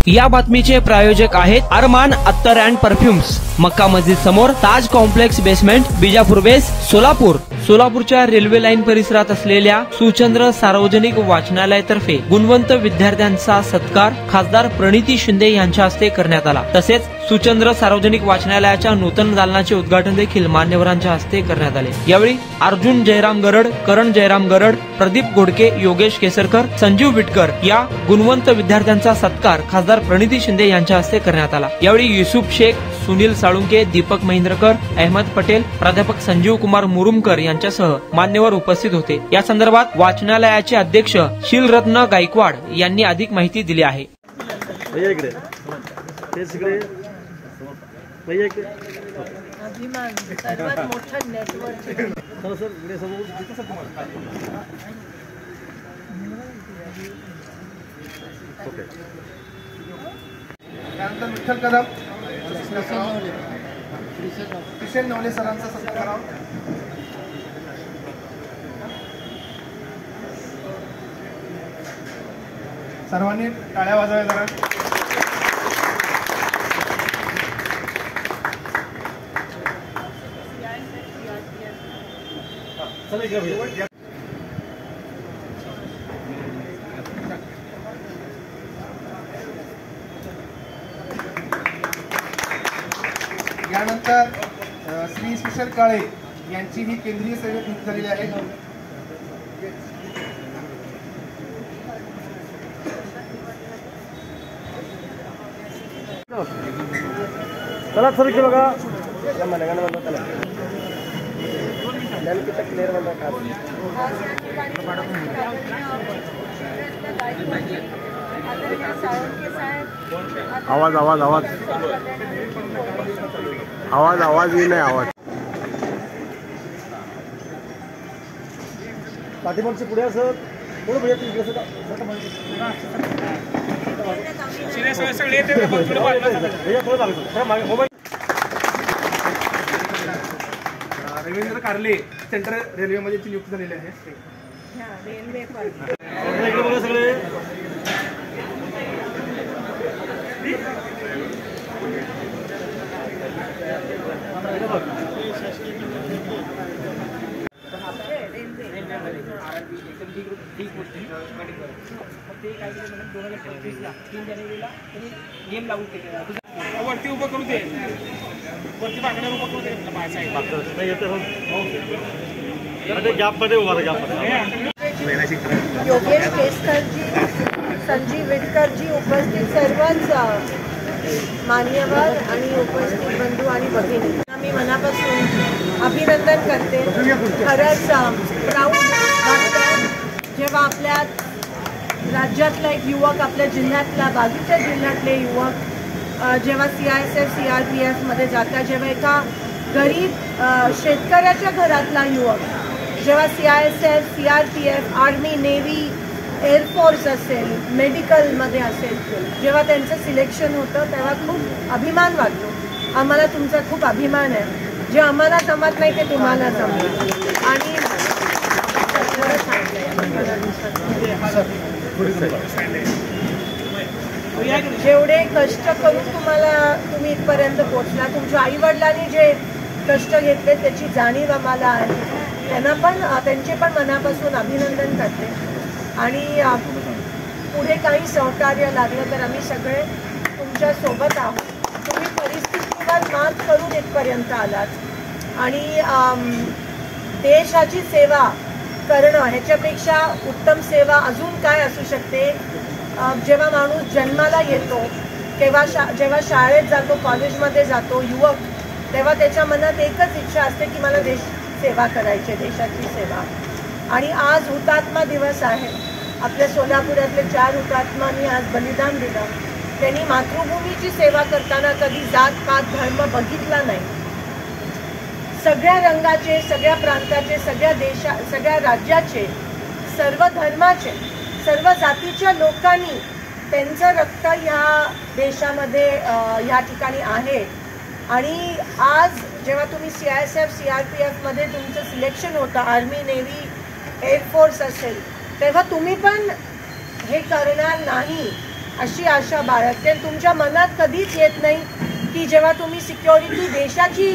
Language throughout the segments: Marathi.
या बातमीचे प्रायोजक आहेत अरमान अत्तर अँड परफ्युम्स, मक्का मस्जिद समोर, ताज कॉम्प्लेक्स बेसमेंट, बिजापूर बेस, सोलापूर। सोलापूरच्या रेल्वे लाईन परिसरात असलेल्या सुचंद्र सार्वजनिक वाचनालयातर्फे गुणवंत विद्यार्थ्यांचा सत्कार खासदार प्रणिती शिंदे यांच्या हस्ते करण्यात आला। तसेच सुचंद्र सार्वजनिक वाचनालयाच्या नूतन दालनाचे उद्घाटन देखील मान्यवरांच्या हस्ते करण्यात आले। यावेळी अर्जुन जयराम गरड, करण जयराम गरड, प्रदीप घोडके, योगेश केसरकर, संजीव विटकर या गुणवंत विद्यार्थ्यांचा सत्कार खासदार प्रणिती शिंदे यांच्या हस्ते करण्यात आला। यावेळी युसुफ शेख, सुनील साळुंके, दीपक महेंद्रकर, अहमद पटेल, प्राध्यापक संजीव कुमार मुरुमकर यांच्यासह मान्यवर उपस्थित होते। या संदर्भात वाचनालयाचे अध्यक्ष शीलरत्न गायकवाड यांनी अधिक माहिती दिली आहे। अभिमान सर्वात मोठं नेटवर्क त्यानंतर विठ्ठल कदम, किशन नवले सरांचा सत्कार करावा। सर्वांनी टाळ्या वाजवाव्या जरा। यानंतर श्री सुशील काळे यांची ही केंद्रीय सेवेत नियुक्ती झालेली आहे। चला सर की बघा आवाज आवाज आवाज आवाज आवाज ही नाही आवाज पाठीमागचे पुढे असं थोडं रवींद्र कारले सेंट्रल रेल्वेमध्ये नियुक्त झालेले आहे। सगळे वरती उभं करू दे, वरती बाकड्यावर उभं करू दे। गॅपमध्ये उभा योगेश केसकरजी, संजीव विटकरजी, उपस्थित सर्वच मान्यवर आणि उपस्थित बंधू आणि भगिनी मी मनापासून अभिनंदन करते। खरंच प्राऊड वाटतं जेव्हा आपल्या राज्यातला एक युवक, आपल्या जिल्ह्यातला, बाजूच्या जिल्ह्यातले युवक जेव्हा CISF CRPF मध्ये जातात, जेव्हा एका गरीब शेतकऱ्याच्या घरातला युवक जेव्हा CISF CRPF army, navy, air force असेल, मेडिकलमध्ये असेल, जेव्हा त्यांचं सिलेक्शन होतं तेव्हा खूप अभिमान वाटतो। आम्हाला तुमचा खूप अभिमान आहे। जे आम्हाला जमत नाही ते तुम्हाला जमतं आणि जेवढे कष्ट करून तुम्ही इथपर्यंत पोहोचला, तुमच्या आई वडिलांनी जे कष्ट घेतले त्याची जाणीव आम्हाला आहे। त्यांचे पण मनापासून अभिनंदन करते आणि पुढे काही सहकार्य लागलं तर आम्ही सगळे तुमच्या सोबत आहोत। तुम्ही परिस्थितीवर मात करून इथपर्यंत आलात आणि देशाची सेवा करणं ह्याच्यापेक्षा उत्तम सेवा अजून काय असू शकते। जेव्हा माणूस जन्माला येतो जेव्हा शाळेत जातो, कॉलेजमध्ये जातो युवक, तेव्हा त्याच्या मनात एकच इच्छा असते की मला देश सेवा करायची, देशाची सेवा। आणि आज हुतात्मा दिवस आहे। आपल्या सोलापुरातले 4 हुतात्मांनी आज बलिदान दिलं। त्यांनी मातृभूमीची सेवा करताना कधी जात पात धर्म बघितला नाही। सगळ्या रंगाचे, सगळ्या प्रांताचे, सगळ्या राज्याचे, सर्व धर्माचे, सर्व जातीच्या लोकांनी त्यांचं रक्त या देशामध्ये या ठिकाणी आहे। आणि आज जेव्हा तुम्ही CISF CRPF मध्ये तुमचं सिलेक्शन होतं, आर्मी, नेव्ही, एअरफोर्स असेल, तेव्हा तुम्ही पण हे करणार नाही अशी आशा बाळगते. तुमच्या मनात कधीच येत नाही की जेव्हा तुम्ही सिक्युरिटी देशाची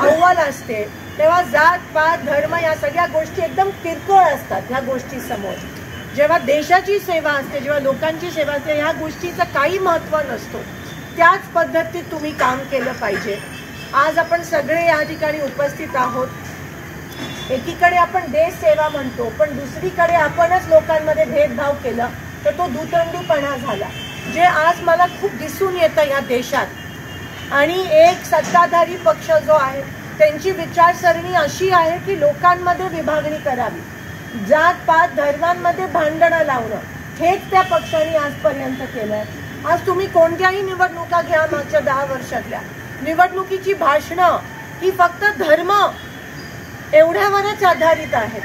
अव्वल असते तेव्हा जात पात धर्म या सगळ्या गोष्टी एकदम किरकोळ असतात ह्या गोष्टी समोर. जेव्हा देशाची सेवा असते, जेव्हा लोकांची सेवा असते, ह्या गोष्टीचं काही महत्त्व नसतो. त्याच पद्धतीत तुम्ही काम केलं पाहिजे. आज आपण सगळे या ठिकाणी उपस्थित आहोत. एकीकडे आपण देश सेवा म्हणतो, पण दुसरीकडे आपणच लोकांमध्ये भेदभाव केला तर तो दुतंडीपणा झाला, जे आज मला खूप दिसून येतं या देशात. आणि एक सत्ताधारी पक्ष जो आहे त्यांची विचारसरणी अशी आहे की लोकांमध्ये विभागणी करावी, जात पात धर्मांमध्ये भांडणं लावणं, हेच त्या पक्षाने आजपर्यंत केलं आहे. आज तुम्ही कोणत्याही निवडणुका घ्या, मागच्या 10 वर्षातल्या निवडणुकीची भाषणं ही फक्त धर्म एवढ्यावरच आधारित आहेत.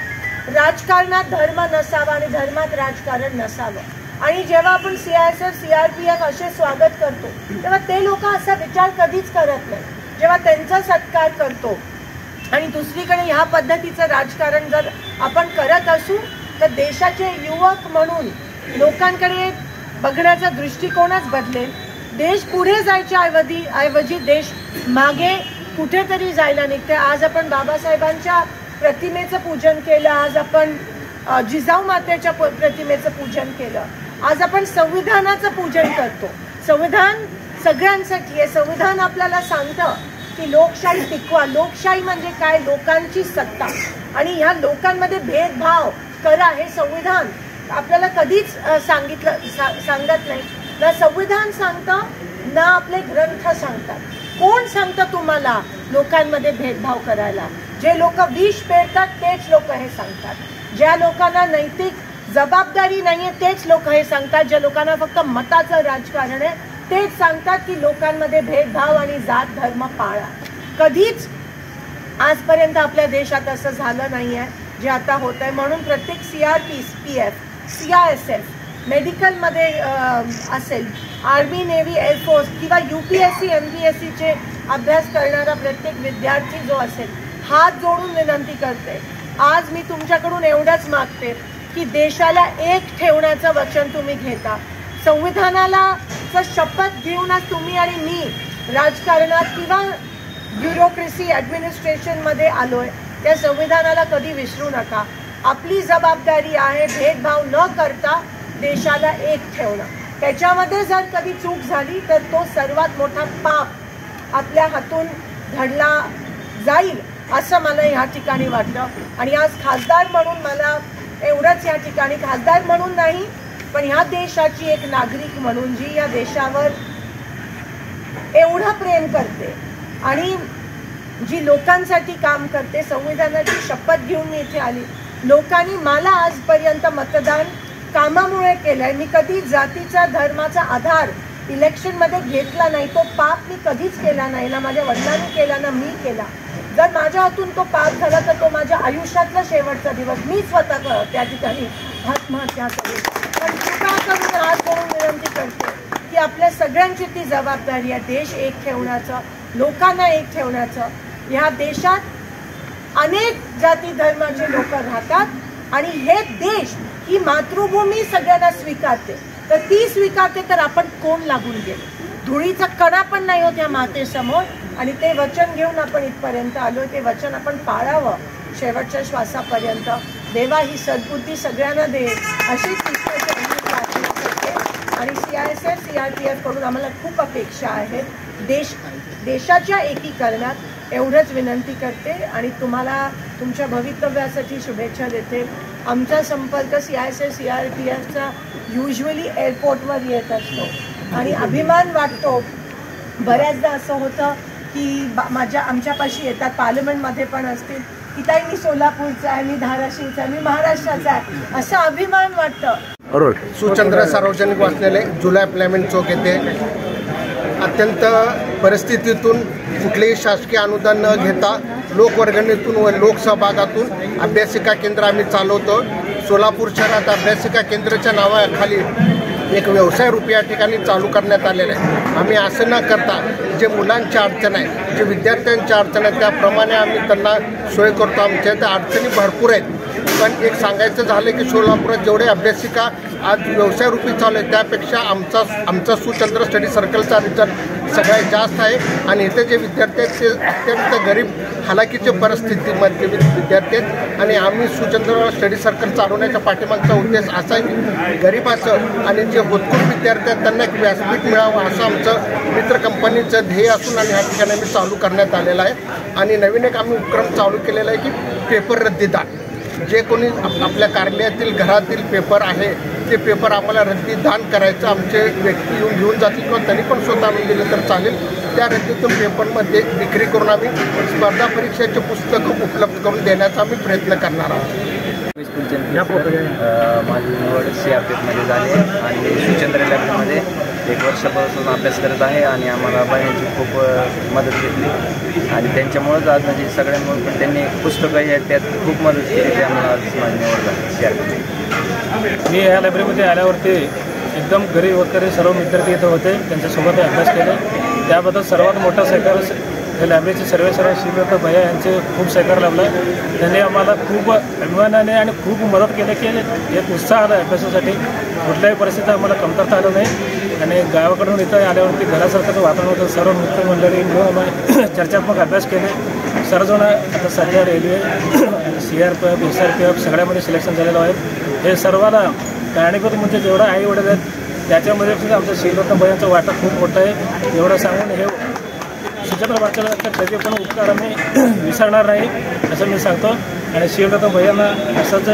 राजकारणात धर्म नसावा आणि धर्मात राजकारण नसावं. आणि जेव्हा आपण CISF CRPF असे स्वागत करतो तेव्हा ते लोक असा विचार कधीच करत नाही. जेव्हा त्यांचा सत्कार करतो आणि दुसरीकडे ह्या पद्धतीचं राजकारण जर आपण करत असू तर देशाचे युवक म्हणून लोकांकडे बघण्याचा दृष्टिकोनच बदलेल. देश पुढे जायच्या ऐवजी देश मागे कुठेतरी जायला निघते. आज आपण बाबासाहेबांच्या प्रतिमेचं पूजन केलं, आज आपण जिजाऊ मातेच्या प्रतिमेचं पूजन केलं, आज आपण संविधानाचं पूजन करतो. संविधान सगळ्यांसाठी आहे. संविधान आपल्याला सांगतं की लोकशाही टिकवा. लोकशाही म्हणजे काय? लोकांची सत्ता. आणि ह्या लोकांमध्ये भेदभाव करा हे संविधान आपल्याला कधीच सांगत नाही. ना संविधान सांगतं ना आपले ग्रंथ सांगतात. कोण सांगतं तुम्हाला लोकांमध्ये भेदभाव करायला? जे लोक विष पेरतात तेच लोक हे सांगतात. ज्या लोकांना नैतिक जबाबदारी नाहीये तेच लोक हे सांगतात. ज्या लोकांना फक्त मताचं राजकारण आहे तेच सांगतात की लोकांमध्ये भेदभाव आणि जात धर्म पाळा. कधीच आजपर्यंत आपल्या देशात असं झालं नाही आहे जे आता होत आहे. म्हणून प्रत्येक CRPF CISF मेडिकलमध्ये असेल, आर्मी नेव्ही एअरफोर्स किंवा UPSC MPSCचे अभ्यास करणारा प्रत्येक विद्यार्थी जो असेल, हात जोडून विनंती करते. आज मी तुमच्याकडून एवढंच मागते की देशाला एक ठेवण्याचं वचन तुम्ही घेता. संविधानाला शपथ घेऊनच तुम्ही आणि मी राजकारणात किंवा ब्युरोक्रेसी ॲडमिनिस्ट्रेशनमध्ये आलोय. त्या संविधानाला कधी विसरू नका. आपली जबाबदारी आहे भेदभाव न करता देशाला एक ठेवणं. त्याच्यामध्ये जर कधी चूक झाली तर तो सर्वात मोठा पाप आपल्या हातून घडला जाईल असं मला या ठिकाणी वाटतं. आणि आज खासदार म्हणून मला एवढंच या ठिकाणी, खासदार म्हणून नाही पण ह्या देशाची एक नागरिक म्हणून जी या देशावर एवढं प्रेम करते आणि जी लोकांसाठी काम करते, संविधानाची शपथ घेऊन मी इथे आली. लोकांनी मला आजपर्यंत मतदान कामामुळे केलंय. मी कधी जातीचा धर्माचा आधार इलेक्शनमध्ये घेतला नाही. तो पाप मी कधीच केला नाही. ना माझ्या वडिलांनी केला ना मी केला. जर माझ्या हातून तो पाप झाला तर तो माझ्या आयुष्यातला शेवटचा दिवस. मी स्वतः त्या ठिकाणी आत्महत्या करेन. पण कृपा करून हात जोडून विनंती करते की आपल्या सगळ्यांची ती जबाबदारी आहे देश एक ठेवण्याचं, लोकांना एक ठेवण्याचं. ह्या देशात अनेक जाती धर्माचे लोक राहतात आणि हे देश ही मातृभूमी सगळ्यांना स्वीकारते. तर ती स्वीकारते तर आपण कोण लागून गेलो? धुळीचा कणा पण नाही होत या मातेसमोर. आणि ते वचन घेऊन आपण इथपर्यंत आलोय. ते वचन आपण पाळावं शेवटच्या श्वासापर्यंत. देवा ही सद्बुद्धी सगळ्यांना दे अशीच आणि CISF CRPF कडून आम्हाला खूप अपेक्षा आहेत देशाच्या एकीकरणात. एवढंच विनंती करते आणि तुम्हाला तुमच्या भवितव्यासाठी शुभेच्छा देते. आमचा संपर्क CISF CRPFचा युजली एअरपोर्टवर येत असतो आणि अभिमान वाटतो. बऱ्याचदा असं होतं की आमच्यापाशी येतात, पार्लमेंटमध्ये पण असतील की ताई मी सोलापूरचा आहे, मी धाराशिवचा आहे, मी महाराष्ट्राचा आहे, असं अभिमान वाटतं. सुचंद्र सार्वजनिक वाचनालय जुलै प्लेमेंट चौक येथे अत्यंत परिस्थितीतून कुठलेही शासकीय अनुदान न घेता लोकवर्गणीतून व लोकसहभागातून अभ्यासिका केंद्र आम्ही चालवतो. सोलापूर शहरात अभ्यासिका केंद्राच्या नावाखाली एक व्यवसाय रूप या ठिकाणी चालू करण्यात आलेला आहे. आम्ही असं न करता जे मुलांची अडचण आहे, जे विद्यार्थ्यांची अडचण आहे त्याप्रमाणे आम्ही त्यांना सोय करतो. आमच्या त्या अडचणी भरपूर आहेत. पण एक सांगायचं झालं की सोलापुरात जेवढे अभ्यासिका आज व्यवसाय रूपी चालू आहे त्यापेक्षा आमचा सुचंद्र स्टडी सर्कलचा रिझल्ट सगळ्यात जास्त आहे. आणि इथे जे विद्यार्थी आहेत ते अत्यंत गरीब हालाकीच्या परिस्थितीमध्ये विद्यार्थी आहेत. आणि आम्ही सुचंद्र स्टडी सर्कल चालवण्याच्या पाठीमागचा उद्देश असा आहे की गरिबाचं आणि जे होतकरू विद्यार्थी आहेत त्यांना एक व्यासपीठ मिळावं असं आमचं मित्र कंपनीचं ध्येय असून आणि ह्या ठिकाणी आम्ही चालू करण्यात आलेलं आहे. आणि नवीन एक आम्ही उपक्रम चालू केलेला आहे की पेपर रद्दीदान. जे कोणी आपल्या कार्यालयातील घरातील पेपर आहे ते पेपर आम्हाला रद्दीदान करायचं आमचे व्यक्ती येऊन घेऊन जातील किंवा त्यांनी पण स्वतः आणून दिलं तर चालेल. त्या रद्दीतून पेपरमध्ये विक्री करून आम्ही स्पर्धा परीक्षेचे पुस्तकं उपलब्ध करून देण्याचा आम्ही प्रयत्न करणार आहोत. माझी निवड CRPFमध्ये झाली आणि सुचंद्र लॅबमध्ये 1 वर्षापासून अभ्यास करत आहे. आणि आम्हाला बायांची खूप मदत घेतली आणि त्यांच्यामुळेच आज म्हणजे सगळ्यांमुळे पण त्यांनी पुस्तकं आहेत त्यात खूप मदत केली. त्यामुळे आज माझी निवड झाली CRPF. मी या लायब्ररीमध्ये आल्यावरती एकदम गरीब वगैरे सर्व विद्यार्थी इथं होते, त्यांच्यासोबत अभ्यास केला. त्याबद्दल सर्वात मोठा सहकार हे लायब्ररीचे सर्व श्रीयुत भैया यांचे खूप सहकार लाभला. त्यांनी आम्हाला खूप अभिमानाने आणि खूप मदत केली की एक उत्साह आला अभ्यासासाठी. कुठल्याही परिस्थितीत आम्हाला कमतरता आलं नाही. आणि गावाकडून इथं आल्यावरती घरासारखंच वातावरण होतं. सर्व मित्रमंडळी मिळून आम्ही चर्चात्मक अभ्यास केले. सर्वजण आता सध्या रेल्वे CRPF SRPF सगळ्यामध्ये सिलेक्शन झालेलं आहे. हे सर्वांना कारणीभूत म्हणजे जेवढं आई वडील आहेत त्याच्यामध्ये सुद्धा आमच्या श्रीयुत भैयांचं वाटा खूप मोठं आहे. एवढं सांगून हे सुचंद्र वाचल्यानंतर त्याचे पण उपकार आम्ही विसरणार नाही असं मी सांगतो. आणि श्रीयुत भैयांना असंच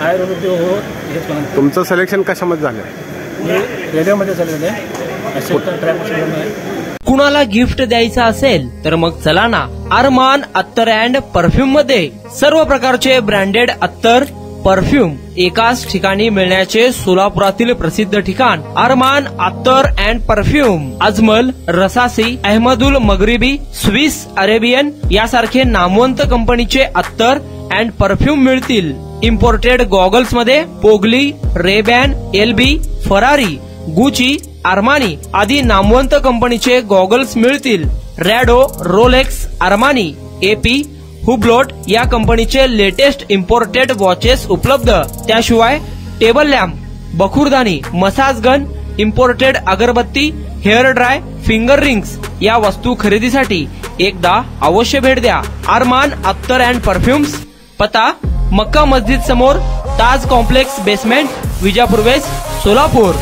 आयुर्वेद हो हेच म्हणतो. तुमचं सिलेक्शन कशामध्ये झालं? हे रेल्वेमध्ये झालेलं आहे. असे ट्रॅक आहे. कुणाला गिफ्ट द्यायचं असेल तर मग चला ना अरमान अत्तर अँड परफ्यूम मध्ये. सर्व प्रकारचे ब्रँडेड अत्तर परफ्यूम एकाच ठिकाणी मिळण्याचे सोलापुरातील प्रसिद्ध ठिकाण Armaan Attar and perfume. Ajmal, Rasasi, Ahmed Al Maghribi, Swiss Arabian यासारखे नामवंत कंपनीचे अत्तर अँड परफ्यूम मिळतील. इम्पोर्टेड गॉगल्स मध्ये पोगली, Rayban, LB, Ferrari, Gucci, Armani आदी नामवंत कंपनीचे गॉगल्स मिळतील. रॅडो, रोलेक्स, आर्मानी, AP, हुब्लोट या कंपनीचे लेटेस्ट इम्पोर्टेड वॉचेस उपलब्ध. त्याशिवाय टेबल लॅम्प, बखुरदानी, मसाज गन, इम्पोर्टेड अगरबत्ती, हेअर ड्राय, फिंगर रिंग्स या वस्तू खरेदीसाठी एकदा अवश्य भेट द्या. अरमान अत्तर अँड परफ्युम्स. पता मक्का मस्जिद समोर, Taj complex basement, Vijapur west, Solapur.